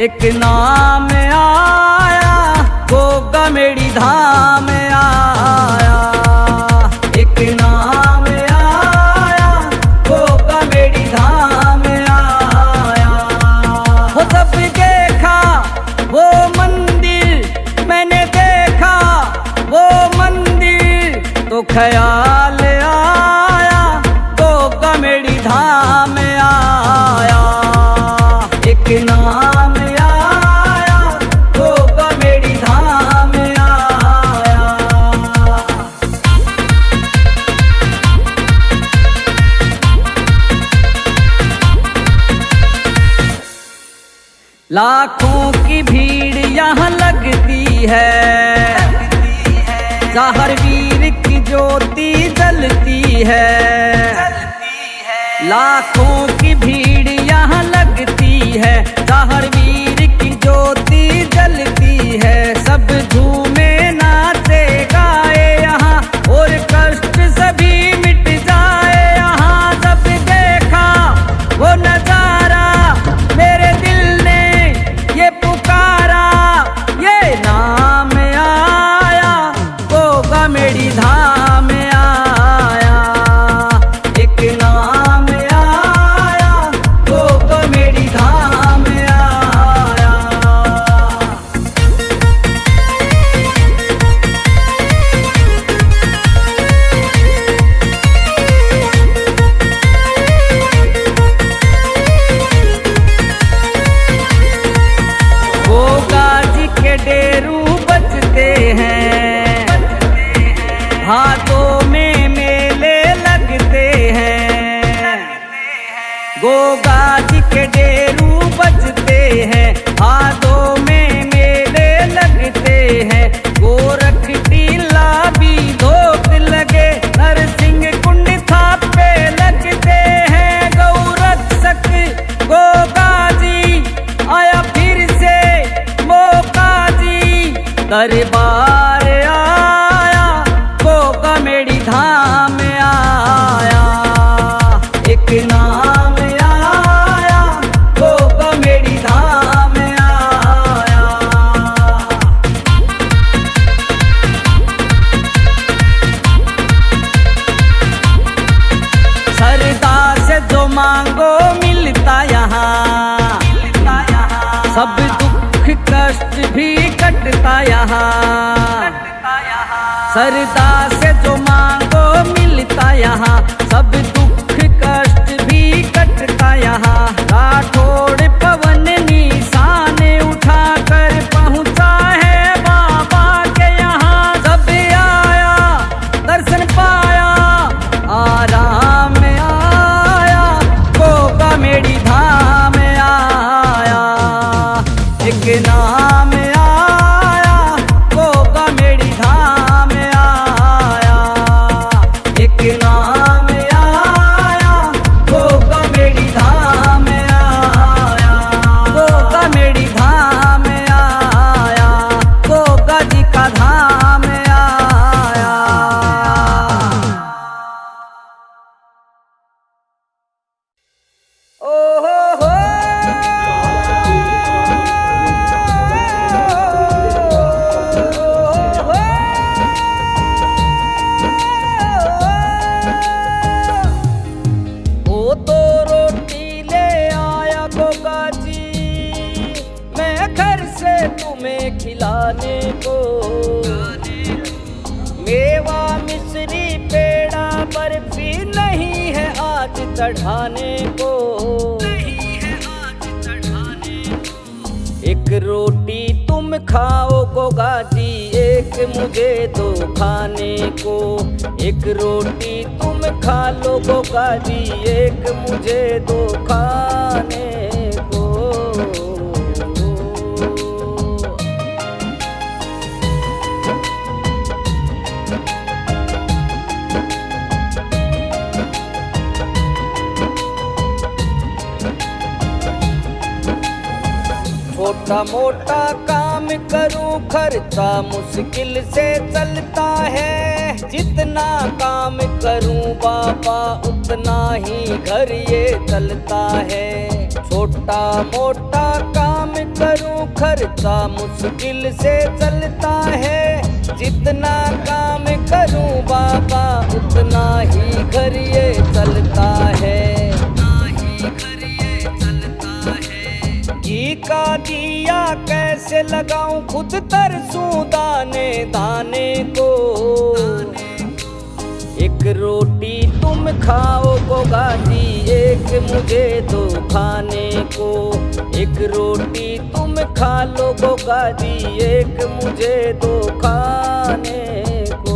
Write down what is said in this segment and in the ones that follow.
एक नाम आया गोगा मेड़ी धाम आया, एक नाम आया गोगा मेड़ी धाम आया। वो सब देखा वो मंदिर, मैंने देखा वो मंदिर, तो ख्याल आया गोगा मेड़ी धाम आया, एक नाम आया गोगा मेड़ी धाम आया। लाखों की भीड़ यहाँ लगती है, ज़ाहर वीर की ज्योति जलती है। लाखों की भीड़ यहाँ लगती है, ज़ाहर वीर की ज्योति जलती है। सब झूमे नाचे गाए यहाँ, और कष्ट सभी मिट जाए यहाँ। जब देखा वो नजारा मेरे दिल ने ये पुकारा, ये नाम आया गोगा मेड़ी धाम आया, एक नाम आया गोगा मेड़ी धाम आया। गोगा जी के डेरू बजते हैं, हाथों में मेले लगते हैं। गोगा जी के डेरू बजते हैं, हाथों में मेले लगते हैं। गोरख टीला भी धोत लगे, नरसिंह कुंड थापे लगते हैं। गौरक्षक गोगा जी आया फिर से मौका जी, दरबार आया गोगा मेड़ी धाम आया, एक नाम आया गोगा मेड़ी धाम आया। सरदा से जो मांगो मिलता यहाँ, सब दुख कष्ट भी कटता यहाँ। सरदा से जो मांगो मिलता यहाँ, सब दुख कष्ट भी कटता यहाँ। राठौड़ पवन निशान उठा कर पहुँचा है बाबा के यहाँ। जब आया दर्शन पाया आराम आया गोगा मेड़ी धाम आया, एक नाम आया गोगा मेड़ी धाम आया, एक नाम आया गोगा मेड़ी धाम आया, गोगा मेड़ी धाम आया, गोगा जी का धाम आया। ओ हो वो तो रोटी ले आया गोगा जी, मैं घर से तुम्हें खिलाने को। मेवा मिश्री पेड़ा बर्फी नहीं है आज चढ़ाने को। एक रोटी तुम खाओ गोगा जी, एक मुझे दो खाने को। एक रोटी तुम खा लो गोगा जी, एक मुझे दो खाने को। छोटा मोटा काम करूं खर्चा मुश्किल से चलता है। जितना काम करूं बाबा उतना ही घर ये चलता है। छोटा मोटा काम करूं खर्चा मुश्किल से चलता है। जितना काम करूं बाबा उतना ही घर ये चलता है। घी का दिया कैसे लगाऊं खुद तरसूं दाने दाने को। एक रोटी तुम खाओ जी एक मुझे दो खाने को। एक रोटी तुम खा लो जी एक मुझे दो खाने को।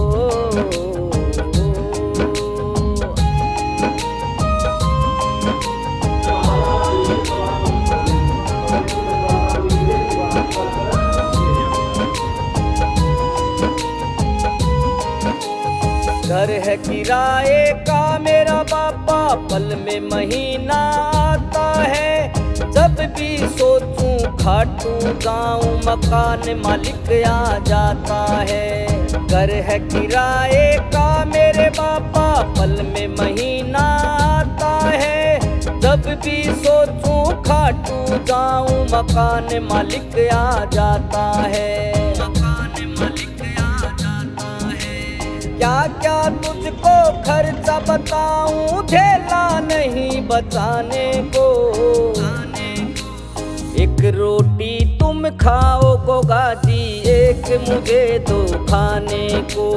घर है किराए का मेरा बाबा पल में महीना आता है। जब भी सोचूं खाटू जाऊं मकान मालिक आ जाता है। घर है किराए का मेरे बाबा पल में महीना आता है। जब भी सोचूं खाटू जाऊं मकान मालिक आ जाता है। क्या क्या तुझको खर्चा बताऊं झेला नहीं बचाने को। एक रोटी तुम खाओ जी एक मुझे दो खाने को।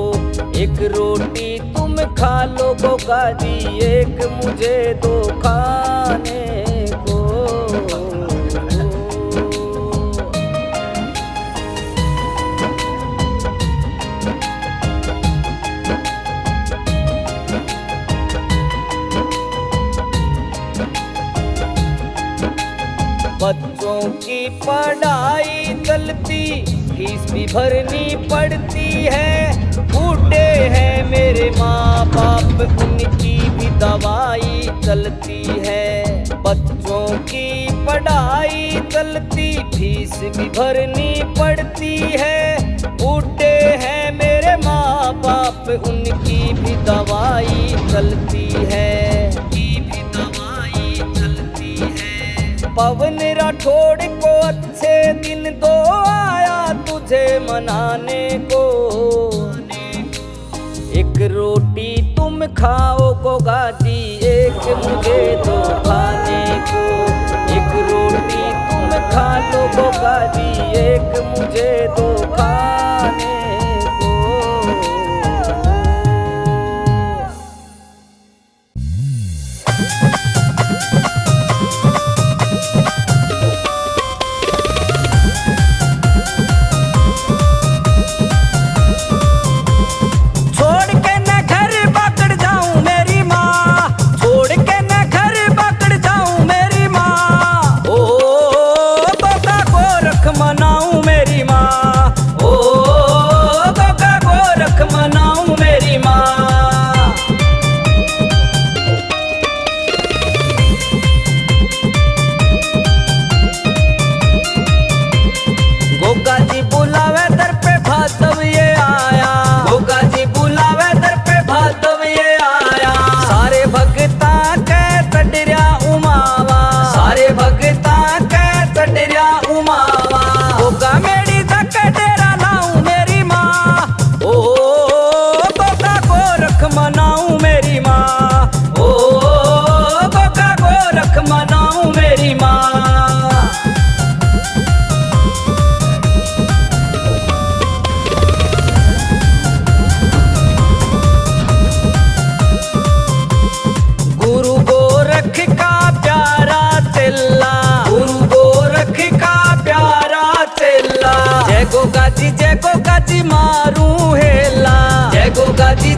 एक रोटी तुम खा लो जी एक मुझे दो खाने को। बच्चों की पढ़ाई चलती फीस भी भरनी पड़ती है। बूढ़े हैं मेरे माँ बाप उनकी भी दवाई चलती है। बच्चों की पढ़ाई चलती फीस भी भरनी पड़ती है। बूढ़े हैं मेरे माँ बाप उनकी भी दवाई चलती है। पवन राठौड़ को अच्छे दिन दो आया तुझे मनाने को। एक रोटी तुम खाओ जी एक मुझे दो खाने को। एक रोटी तुम खा लो जी एक मुझे दो खाने को।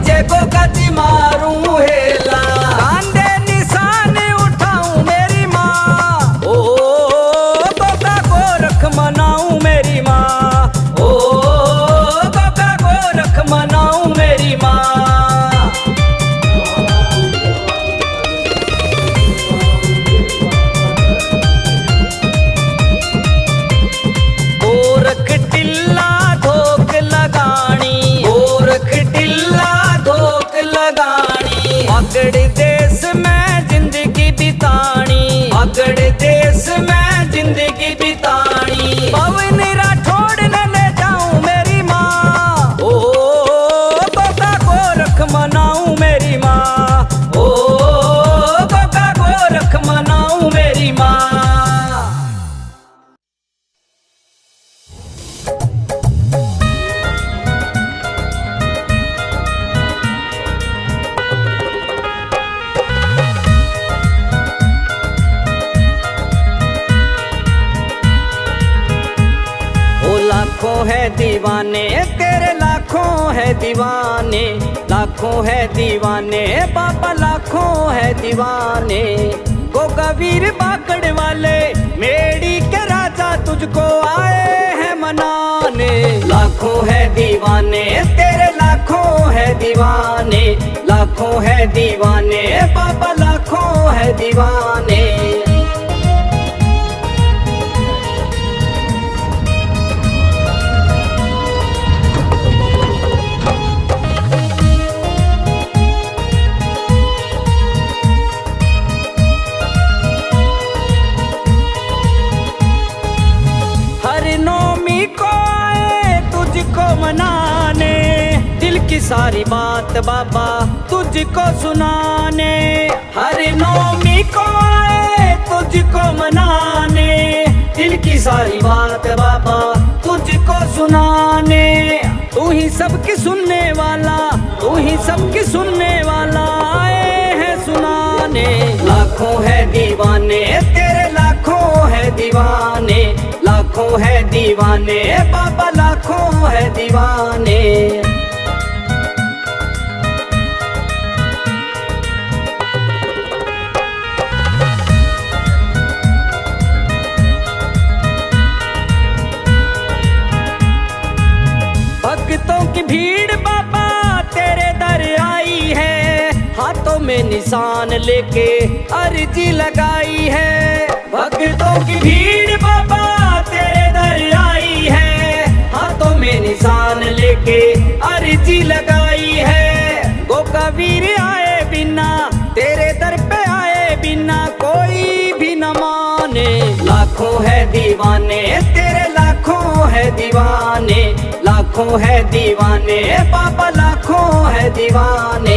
जय को गति मारूं हेला, कांधे निशान उठाऊं मेरी माँ, ओ गोगा गोरख मनाऊं मेरी माँ, ओ गोगा गोरख मनाऊं मेरी माँ। गोरख टिल्ला धोक लगानी, गोरख टिल्ला धोक लगानी। दीवाने, तेरे लाखों है दीवाने, लाखों है दीवाने बाबा, लाखों है दीवाने। गोगा वीर बाकड़ वाले मेड़ी के राजा तुझको आए हैं मनाने। लाखों है दीवाने, तेरे लाखों है दीवाने, लाखों है दीवाने बाबा, लाखों है दीवाने। मनाने दिल की सारी बात बाबा तुझको सुनाने। हर नौमी को आए तुझको मनाने, दिल की सारी बात बाबा तुझको सुनाने। तू ही सबकी सुनने वाला, तू ही सबकी सुनने वाला आए हैं सुनाने। लाखों है दीवाने, तेरे लाखों है दीवाने, लाखों है दीवाने बाबा, लाखों है दीवाने। भक्तों की भीड़ बाबा तेरे दर आई है, हाथों में निशान लेके अर्जी लगाई है। भक्तों की भीड़ बाबा तेरे दर आई है, हाथों में निशान लेके अर्जी लगाई है। गोगा वीर आए बिना, तेरे दर पे आए बिना कोई भी न माने। लाखों है दीवाने, तेरे लाखों है दीवाने, लाखों है दीवाने बाबा, लाखों है दीवाने।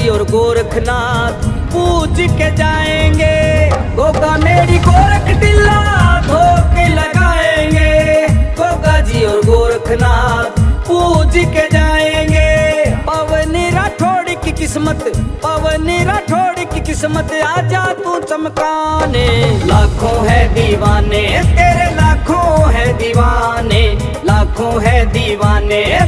और गोरखनाथ पूज के जाएंगे, गोगा मेरी गोरख टिल्ला धोके लगाएंगे। गोगा जी और गोरखनाथ पूज के जाएंगे। पवन राठौड़ की किस्मत, पवन राठौड़ की किस्मत आजा तू चमकाने। लाखों है दीवाने, तेरे लाखों है दीवाने, लाखों है दीवाने